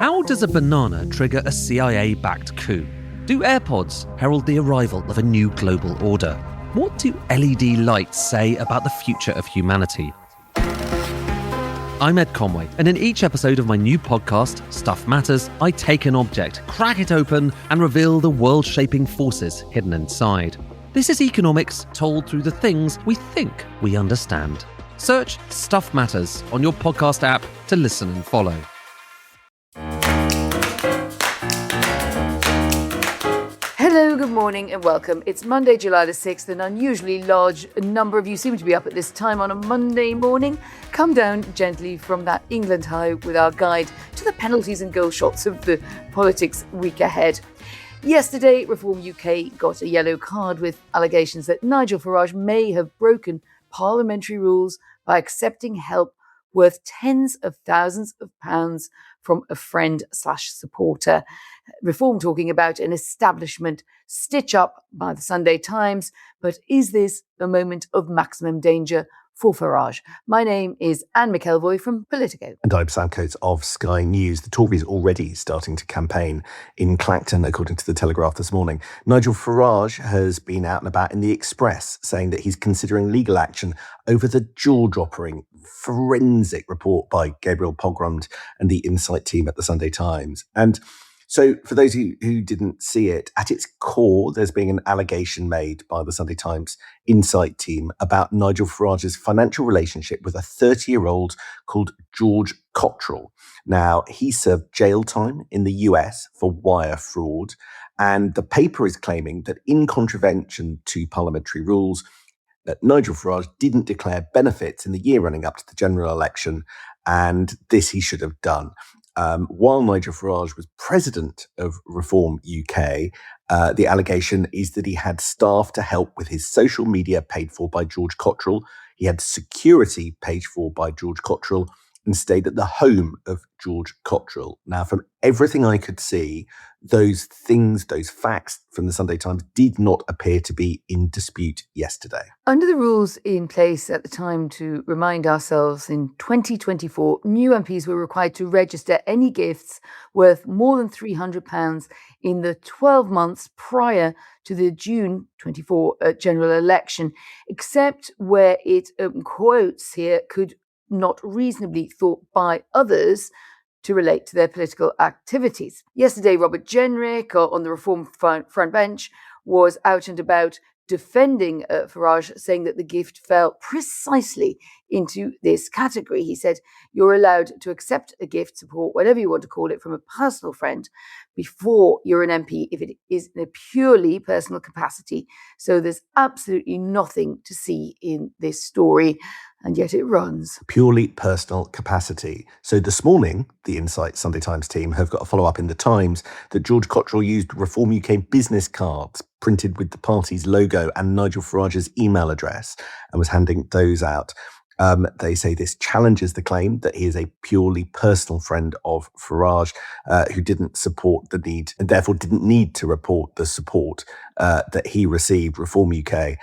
How does a banana trigger a CIA-backed coup? Do AirPods herald the arrival of a new global order? What do LED lights say about the future of humanity? I'm Ed Conway, and in each episode of my new podcast, Stuff Matters, I take an object, crack it open, and reveal the world-shaping forces hidden inside. This is economics told through the things we think we understand. Search Stuff Matters on your podcast app to listen and follow. Hello, good morning and welcome. It's Monday, July the 6th. An unusually large number of you seem to be up at this time on a Monday morning. Come down gently from that England high with our guide to the penalties and goal shots of the politics week ahead. Yesterday, Reform UK got a yellow card with allegations that Nigel Farage may have broken parliamentary rules by accepting help worth tens of thousands of pounds from a friend/supporter. Reform talking about an establishment stitch-up by the Sunday Times. But is this a moment of maximum danger for Farage? My name is Anne McElvoy from Politico. And I'm Sam Coates of Sky News. The Tories already starting to campaign in Clacton, according to the Telegraph this morning. Nigel Farage has been out and about in the Express, saying that he's considering legal action over the jaw-dropping forensic report by Gabriel Pogrund and the Insight team at the Sunday Times. And so for those who didn't see it, at its core, there's been an allegation made by the Sunday Times Insight team about Nigel Farage's financial relationship with a 30-year-old called George Cottrell. Now, he served jail time in the US for wire fraud, and the paper is claiming that in contravention to parliamentary rules, Nigel Farage didn't declare benefits in the year running up to the general election, and this he should have done. While Nigel Farage was president of Reform UK, the allegation is that he had staff to help with his social media paid for by George Cottrell. He had security paid for by George Cottrell and stayed at the home of George Cottrell. Now, from everything I could see, those facts from the Sunday Times did not appear to be in dispute yesterday. Under the rules in place at the time, to remind ourselves, in 2024, new MPs were required to register any gifts worth more than £300 in the 12 months prior to the June 24 general election, except where it, quotes here, could not reasonably thought by others to relate to their political activities. Yesterday, Robert Jenrick on the Reform front bench was out and about defending Farage, saying that the gift fell precisely into this category. He said, you're allowed to accept a gift, support, whatever you want to call it, from a personal friend before you're an MP if it is in a purely personal capacity. So there's absolutely nothing to see in this story, and yet it runs. Purely personal capacity. So this morning, the Insight Sunday Times team have got a follow-up in the Times that George Cottrell used Reform UK business cards printed with the party's logo and Nigel Farage's email address and was handing those out. They say this challenges the claim that he is a purely personal friend of Farage, who didn't support the need and therefore didn't need to report the support that he received. Reform UK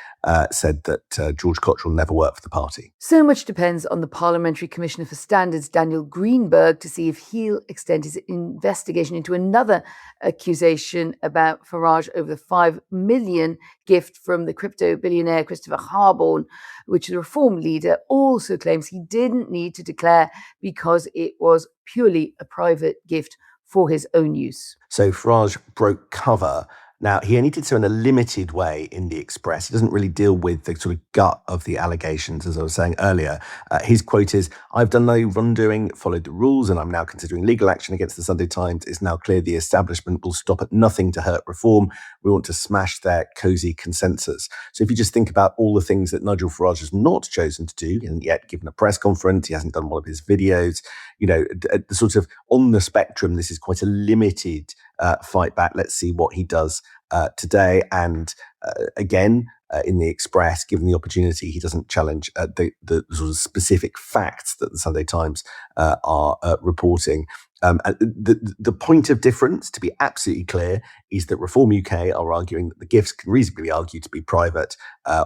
said that George Cottrell never worked for the party. So much depends on the Parliamentary Commissioner for Standards, Daniel Greenberg, to see if he'll extend his investigation into another accusation about Farage over the $5 million gift from the crypto billionaire Christopher Harbone, which the Reform leader also claims he didn't need to declare because it was purely a private gift for his own use. So Farage broke cover. Now, he only did so in a limited way in the Express. He doesn't really deal with the sort of gut of the allegations, as I was saying earlier. His quote is, I've done no wrongdoing, followed the rules, and I'm now considering legal action against the Sunday Times. It's now clear the establishment will stop at nothing to hurt Reform. We want to smash their cosy consensus. So if you just think about all the things that Nigel Farage has not chosen to do, he hasn't yet given a press conference, he hasn't done one of his videos, the sort of on the spectrum, this is quite a limited fight back. Let's see what he does today. And again, in the Express, given the opportunity, he doesn't challenge the sort of specific facts that the Sunday Times are reporting. The point of difference, to be absolutely clear, is that Reform UK are arguing that the gifts can reasonably be argued to be private,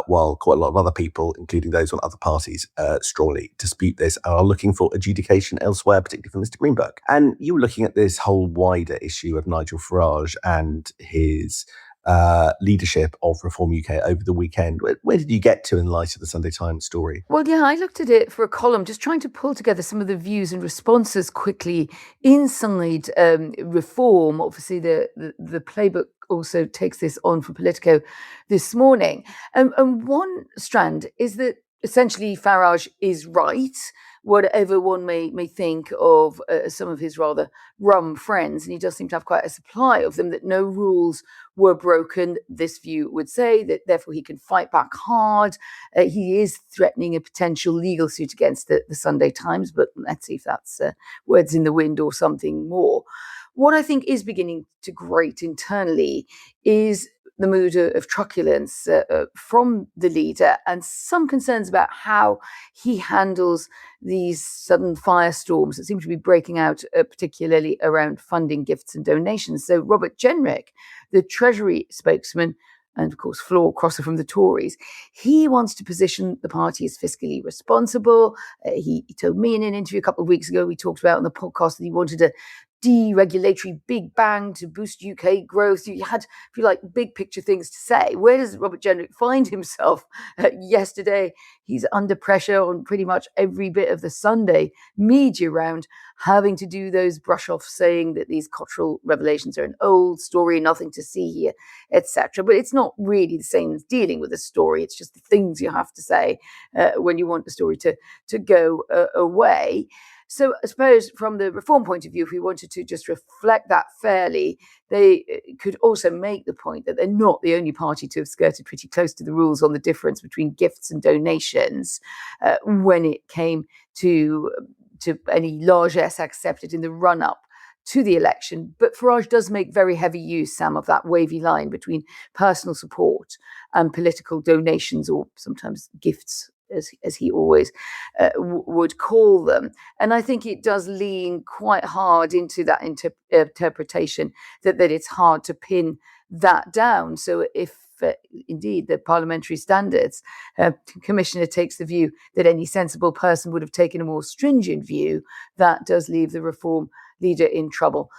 while quite a lot of other people, including those on other parties, strongly dispute this and are looking for adjudication elsewhere, particularly from Mr. Greenberg. And you were looking at this whole wider issue of Nigel Farage and his leadership of Reform UK over the weekend. Where did you get to in light of the Sunday Times story? Well, yeah, I looked at it for a column, just trying to pull together some of the views and responses quickly inside Reform. Obviously, the playbook also takes this on for Politico this morning. And one strand is that essentially Farage is right, whatever one may think of some of his rather rum friends, and he does seem to have quite a supply of them, that no rules were broken. This view would say that therefore he can fight back hard. He is threatening a potential legal suit against the Sunday Times, but let's see if that's words in the wind or something more. What I think is beginning to grate internally is the mood of truculence from the leader, and some concerns about how he handles these sudden firestorms that seem to be breaking out, particularly around funding, gifts and donations. So Robert Jenrick, the Treasury spokesman, and of course floor crosser from the Tories, he wants to position the party as fiscally responsible. He told me in an interview a couple of weeks ago, we talked about on the podcast, that he wanted a deregulatory big bang to boost UK growth. You had, if you like, big picture things to say. Where does Robert Jenrick find himself? Yesterday, he's under pressure on pretty much every bit of the Sunday media round, having to do those brush-offs, saying that these Cottrell revelations are an old story, nothing to see here, etc. But it's not really the same as dealing with a story. It's just the things you have to say when you want the story to go away. So I suppose from the Reform point of view, if we wanted to just reflect that fairly, they could also make the point that they're not the only party to have skirted pretty close to the rules on the difference between gifts and donations when it came to any largesse accepted in the run-up to the election. But Farage does make very heavy use, Sam, of that wavy line between personal support and political donations, or sometimes gifts, as he always would call them. And I think it does lean quite hard into that interpretation that it's hard to pin that down. So if indeed the Parliamentary Standards Commissioner takes the view that any sensible person would have taken a more stringent view, that does leave the Reform leader in trouble.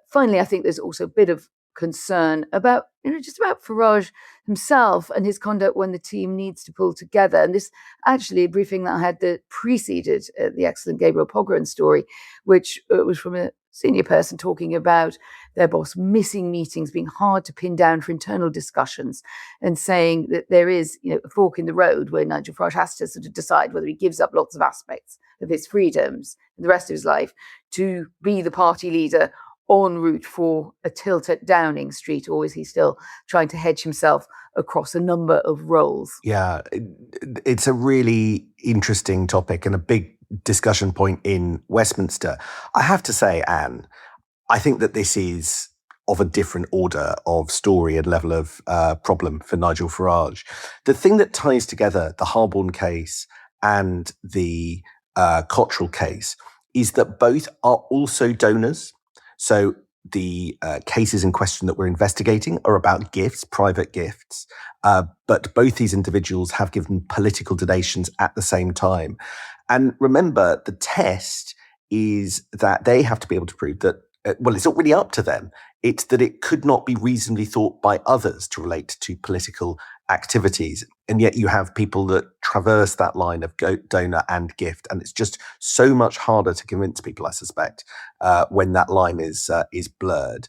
Finally, I think there's also a bit of concern about, just about Farage himself and his conduct when the team needs to pull together. And this actually a briefing that I had that preceded the excellent Gabriel Pogren story, which was from a senior person talking about their boss missing meetings, being hard to pin down for internal discussions, and saying that there is, a fork in the road where Nigel Farage has to sort of decide whether he gives up lots of aspects of his freedoms in the rest of his life to be the party leader en route for a tilt at Downing Street, or is he still trying to hedge himself across a number of roles? Yeah, it's a really interesting topic and a big discussion point in Westminster. I have to say, Anne, I think that this is of a different order of story and level of problem for Nigel Farage. The thing that ties together the Harbone case and the Cottrell case is that both are also donors. So the cases in question that we're investigating are about gifts, private gifts, but both these individuals have given political donations at the same time. And remember, the test is that they have to be able to prove that, it's not really up to them. It's that it could not be reasonably thought by others to relate to political activities. And yet you have people that traverse that line of donor and gift. And it's just so much harder to convince people, I suspect, when that line is blurred.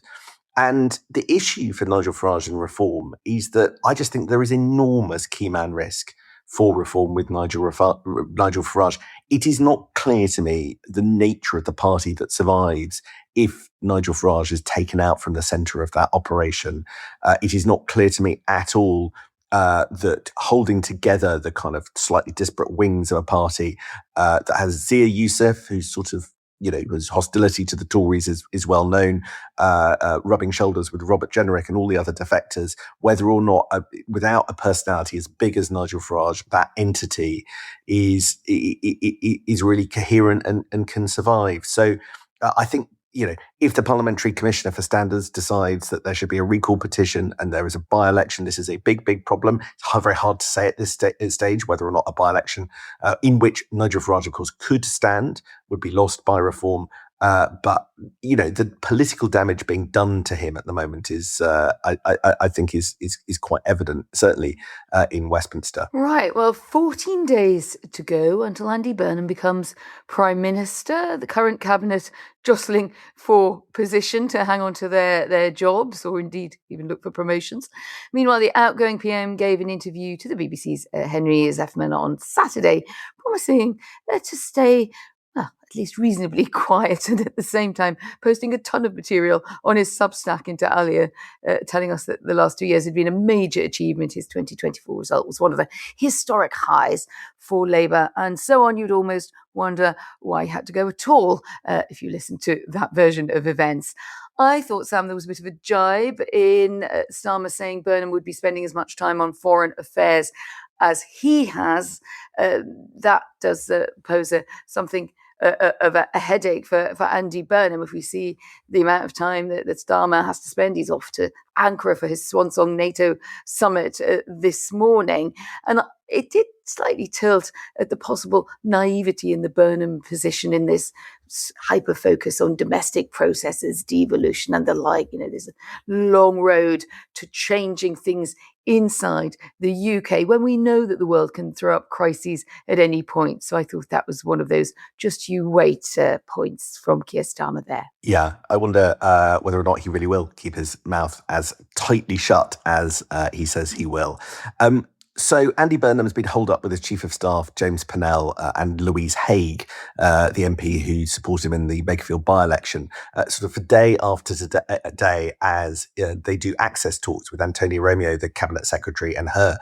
And the issue for Nigel Farage and Reform is that I just think there is enormous key man risk for Reform with Nigel Farage. It is not clear to me the nature of the party that survives if Nigel Farage is taken out from the centre of that operation. It is not clear to me at all that holding together the kind of slightly disparate wings of a party that has Zia Youssef, who's sort of, whose hostility to the Tories is well known, rubbing shoulders with Robert Jenrick and all the other defectors, whether or not, without a personality as big as Nigel Farage, that entity is really coherent and can survive. So I think, if the Parliamentary Commissioner for Standards decides that there should be a recall petition and there is a by-election, this is a big, big problem. It's very hard to say at this stage whether or not a by-election in which Nigel Farage, of course, could stand would be lost by reform. But the political damage being done to him at the moment is, I think, is quite evident, certainly in Westminster. Right. Well, 14 days to go until Andy Burnham becomes Prime Minister. The current cabinet jostling for position to hang on to their jobs, or indeed even look for promotions. Meanwhile, the outgoing PM gave an interview to the BBC's Henry Zeffman on Saturday, promising to stay at least reasonably quiet, and at the same time posting a ton of material on his Substack into Alia, telling us that the last 2 years had been a major achievement. His 2024 result was one of the historic highs for Labour, and so on. You'd almost wonder why he had to go at all if you listen to that version of events. I thought, Sam, there was a bit of a jibe in Starmer saying Burnham would be spending as much time on foreign affairs as he has. That does pose something of a headache for Andy Burnham. If we see the amount of time that Starmer has to spend, he's off to Ankara for his swan-song NATO summit this morning. And it did slightly tilt at the possible naivety in the Burnham position in this hyper-focus on domestic processes, devolution and the like. There's a long road to changing things inside the UK when we know that the world can throw up crises at any point. So I thought that was one of those just you wait points from Keir Starmer there. Yeah, I wonder whether or not he really will keep his mouth as tightly shut as he says he will. So Andy Burnham has been holed up with his Chief of Staff, James Pennell, and Louise Haigh, the MP who supported him in the Bakerfield by-election, sort of for day after day as they do access talks with Antonia Romeo, the Cabinet Secretary, and her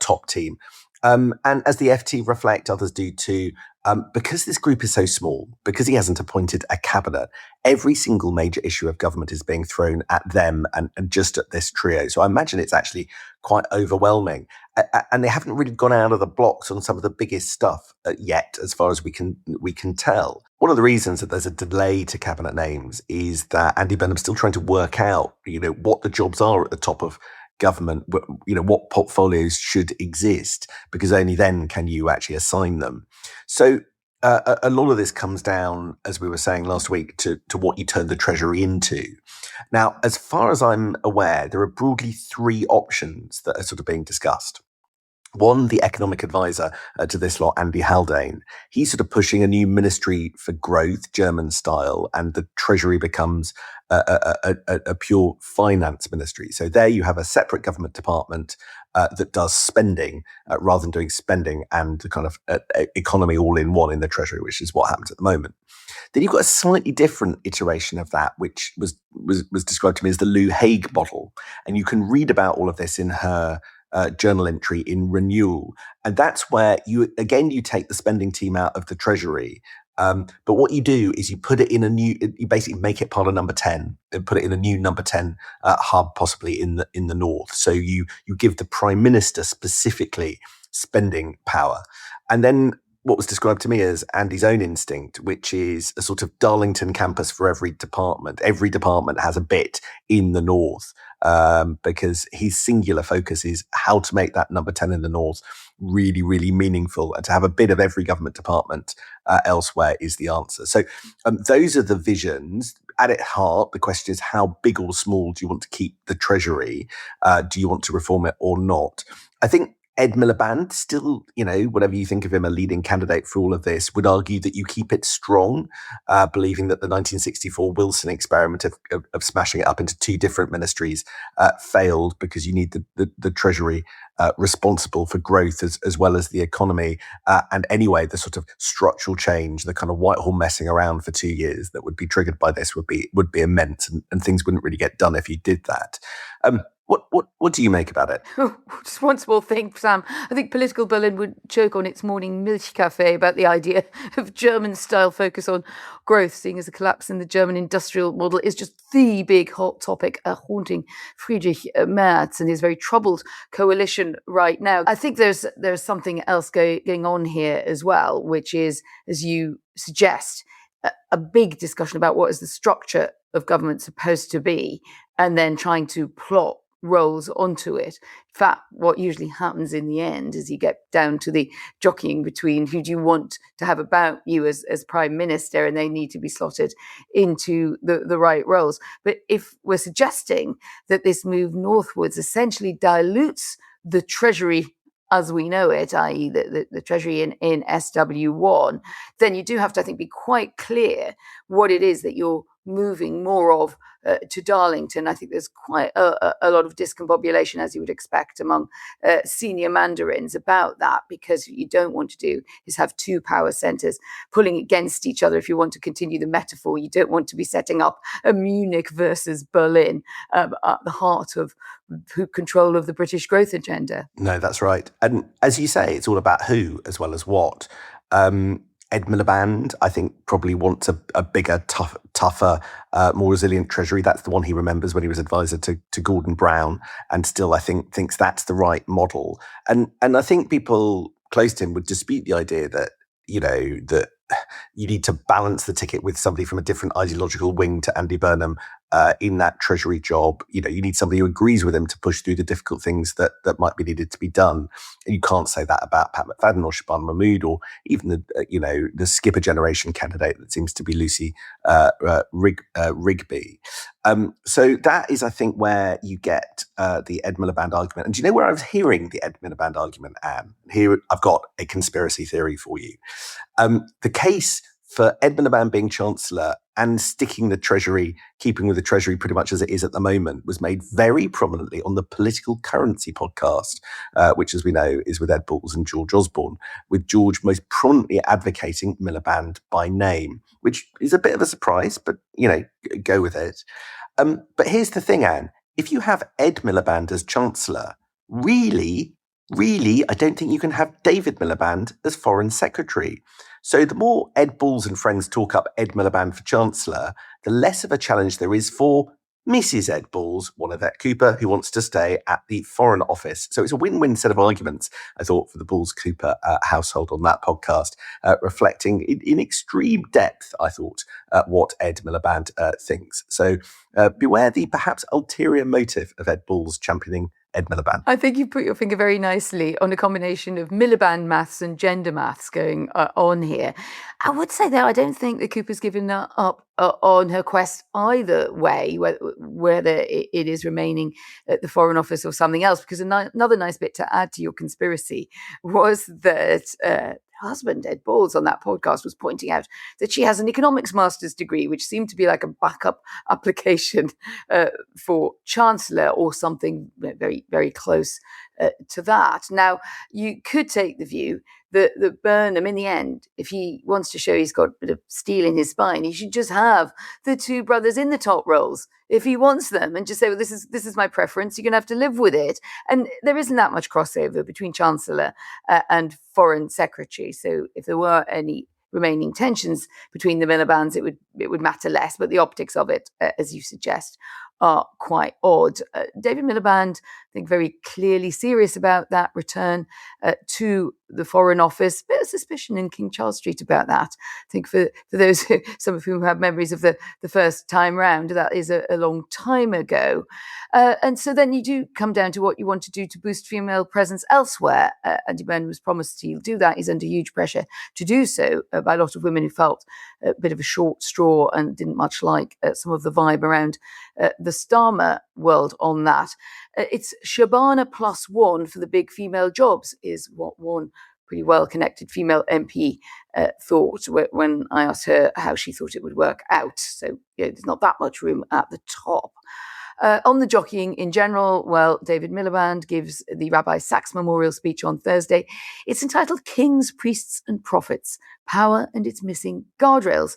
top team. And as the FT reflect, others do too, because this group is so small, because he hasn't appointed a cabinet, every single major issue of government is being thrown at them and just at this trio. So I imagine it's actually quite overwhelming. And they haven't really gone out of the blocks on some of the biggest stuff yet, as far as we can tell. One of the reasons that there's a delay to cabinet names is that Andy Burnham's still trying to work out, what the jobs are at the top of government, what portfolios should exist, because only then can you actually assign them. So a lot of this comes down, as we were saying last week, to what you turn the Treasury into. Now, as far as I'm aware, there are broadly three options that are sort of being discussed. One, the economic advisor to this lot, Andy Haldane, he's sort of pushing a new ministry for growth, German style, and the Treasury becomes a pure finance ministry. So there you have a separate government department that does spending rather than doing spending and the kind of economy all in one in the Treasury, which is what happens at the moment. Then you've got a slightly different iteration of that, which was described to me as the Lou Haigh model. And you can read about all of this in her journal entry in Renewal. And that's where you take the spending team out of the Treasury. But what you do is you put it in you basically make it part of number 10 and put it in a new number 10 hub, possibly in the north. So you give the Prime Minister specifically spending power. And then what was described to me as Andy's own instinct, which is a sort of Darlington campus for every department. Every department has a bit in the north, because his singular focus is how to make that number 10 in the north really, really meaningful, and to have a bit of every government department elsewhere is the answer. So those are the visions. At its heart, the question is, how big or small do you want to keep the Treasury? Do you want to reform it or not? I think Ed Miliband, still, whatever you think of him, a leading candidate for all of this, would argue that you keep it strong, believing that the 1964 Wilson experiment of smashing it up into two different ministries failed, because you need the Treasury responsible for growth as well as the economy. And anyway, the sort of structural change, the kind of Whitehall messing around for 2 years that would be triggered by this would be immense, and things wouldn't really get done if you did that. What do you make about it? Just one small thing, Sam. I think political Berlin would choke on its morning Milchkaffee about the idea of German-style focus on growth, seeing as the collapse in the German industrial model is just the big hot topic haunting Friedrich Merz and his very troubled coalition right now. I think there's something else going on here as well, which is, as you suggest, a big discussion about what is the structure of government supposed to be, and then trying to plot roles onto it. In fact, what usually happens in the end is you get down to the jockeying between who do you want to have about you as prime minister, and they need to be slotted into the right roles. But if we're suggesting that this move northwards essentially dilutes the Treasury as we know it, i.e. the Treasury in SW1, then you do have to, I think, be quite clear what it is that you're moving more of to Darlington. I think there's quite a lot of discombobulation, as you would expect, among senior mandarins about that, because what you don't want to do is have two power centres pulling against each other. If you want to continue the metaphor, you don't want to be setting up a Munich versus Berlin at the heart of control of the British growth agenda. No, that's right. And as you say, it's all about who as well as what. Ed Miliband, I think, probably wants a bigger, tougher, more resilient Treasury. That's the one he remembers when he was advisor to Gordon Brown, and still, I think, thinks that's the right model. And I think people close to him would dispute the idea that, that you need to balance the ticket with somebody from a different ideological wing to Andy Burnham in that Treasury job. You need somebody who agrees with him to push through the difficult things that might be needed to be done. And you can't say that about Pat McFadden or Shabana Mahmood, or even the skipper generation candidate that seems to be Lucy Rigby. So that is, I think, where you get the Ed Miliband argument. And do you know where I was hearing the Ed Miliband argument, Anne? Here, I've got a conspiracy theory for you. The case for Ed Miliband being Chancellor and sticking the Treasury, keeping with the Treasury pretty much as it is at the moment, was made very prominently on the Political Currency podcast, which, as we know, is with Ed Balls and George Osborne, with George most prominently advocating Miliband by name, which is a bit of a surprise, but, go with it. But here's the thing, Anne. If you have Ed Miliband as Chancellor, really, I don't think you can have David Miliband as Foreign Secretary. So the more Ed Balls and friends talk up Ed Miliband for Chancellor, the less of a challenge there is for Mrs. Ed Balls, one of Yvette Cooper, who wants to stay at the Foreign Office. So it's a win-win set of arguments, I thought, for the Balls-Cooper household on that podcast, reflecting in extreme depth, I thought, what Ed Miliband thinks. So beware the perhaps ulterior motive of Ed Balls championing Ed Miliband. I think you put your finger very nicely on a combination of Miliband maths and gender maths going on here. I would say, though, I don't think that Cooper's given up on her quest either way, whether it is remaining at the Foreign Office or something else, because another nice bit to add to your conspiracy was that husband, Ed Balls, on that podcast was pointing out that she has an economics master's degree, which seemed to be like a backup application for Chancellor or something very, very close to that. Now, you could take the view that Burnham, in the end, if he wants to show he's got a bit of steel in his spine, he should just have the two brothers in the top roles if he wants them, and just say, well, this is my preference. You're going to have to live with it. And there isn't that much crossover between Chancellor and Foreign Secretary. So if there were any remaining tensions between the Milibands, it would matter less. But the optics of it, as you suggest, are quite odd. David Miliband, I think, very clearly serious about that return to the Foreign Office. Bit of suspicion in King Charles Street about that. I think for those some of whom have memories of the first time round, that is a long time ago. And so then you do come down to what you want to do to boost female presence elsewhere. Andy Burnham was promised he'll do that. He's under huge pressure to do so by a lot of women who felt a bit of a short straw and didn't much like some of the vibe around the Starmer world on that. It's Shabana +1 for the big female jobs is what one pretty well-connected female MP thought when I asked her how she thought it would work out. So there's not that much room at the top. On the jockeying in general, well, David Miliband gives the Rabbi Sachs Memorial speech on Thursday. It's entitled Kings, Priests and Prophets, Power and Its Missing Guardrails,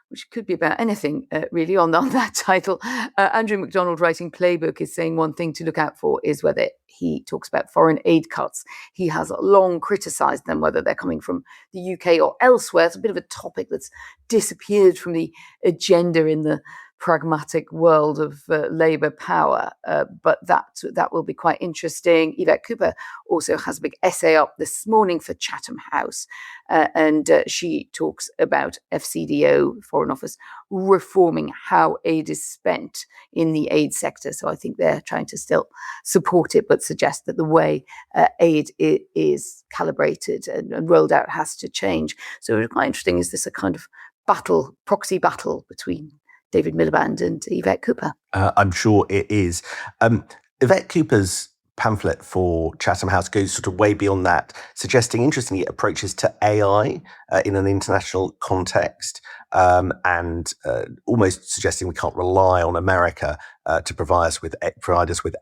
which could be about anything really on that title. Andrew MacDonald, writing Playbook, is saying one thing to look out for is whether he talks about foreign aid cuts. He has long criticised them, whether they're coming from the UK or elsewhere. It's a bit of a topic that's disappeared from the agenda in the pragmatic world of Labour power. But that will be quite interesting. Yvette Cooper also has a big essay up this morning for Chatham House, and she talks about FCDO, Foreign Office, reforming how aid is spent in the aid sector. So I think they're trying to still support it, but suggest that the way aid is calibrated and rolled out has to change. So it's quite interesting. Is this a kind of proxy battle between David Miliband and Yvette Cooper? I'm sure it is. Yvette Cooper's pamphlet for Chatham House goes sort of way beyond that, suggesting, interestingly, approaches to AI in an international context, and almost suggesting we can't rely on America to provide us with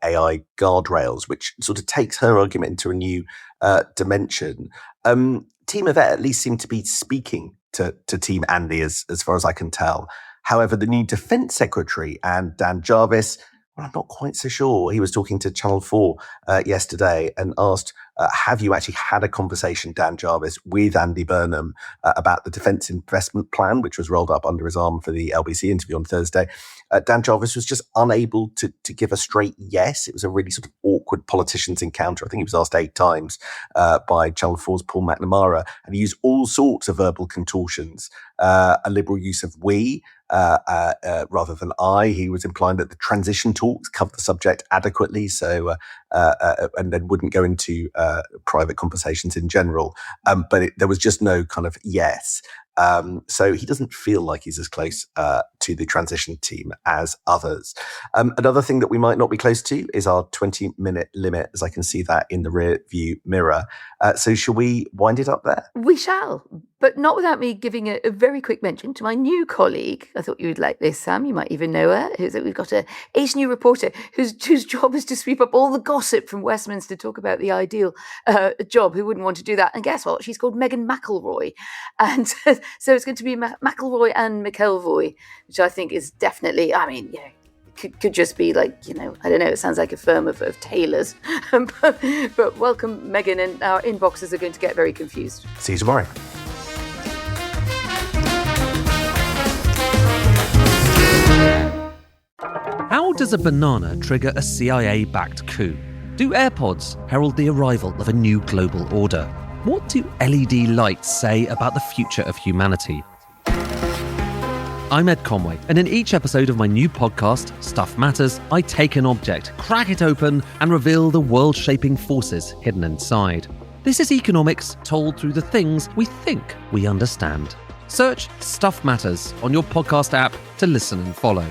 AI guardrails, which sort of takes her argument into a new dimension. Team Yvette at least seem to be speaking to Team Andy, as far as I can tell. However, the new Defence Secretary and Dan Jarvis, well, I'm not quite so sure. He was talking to Channel 4 yesterday and asked, have you actually had a conversation, Dan Jarvis, with Andy Burnham about the Defence Investment Plan, which was rolled up under his arm for the LBC interview on Thursday? Dan Jarvis was just unable to give a straight yes. It was a really sort of awkward politicians encounter. I think he was asked 8 times by Channel 4's Paul McNamara, and he used all sorts of verbal contortions, a liberal use of we, rather than I. He was implying that the transition talks covered the subject adequately, so and then wouldn't go into private conversations in general. But there was just no kind of yes. So he doesn't feel like he's as close to the transition team as others. Another thing that we might not be close to is our 20-minute limit, as I can see that in the rear view mirror. So shall we wind it up there? We shall, but not without me giving a very quick mention to my new colleague. I thought you would like this, Sam. You might even know her. We've got a ace new reporter whose job is to sweep up all the gossip from Westminster, talk about the ideal job. Who wouldn't want to do that? And guess what? She's called Meghan McElroy. And so it's going to be McElroy and McElvoy, which I think is definitely, could just be like, I don't know, it sounds like a firm of tailors. but welcome, Meghan, and our inboxes are going to get very confused. See you tomorrow. How does a banana trigger a CIA-backed coup? Do AirPods herald the arrival of a new global order? What do LED lights say about the future of humanity? I'm Ed Conway, and in each episode of my new podcast, Stuff Matters, I take an object, crack it open, and reveal the world-shaping forces hidden inside. This is economics told through the things we think we understand. Search Stuff Matters on your podcast app to listen and follow.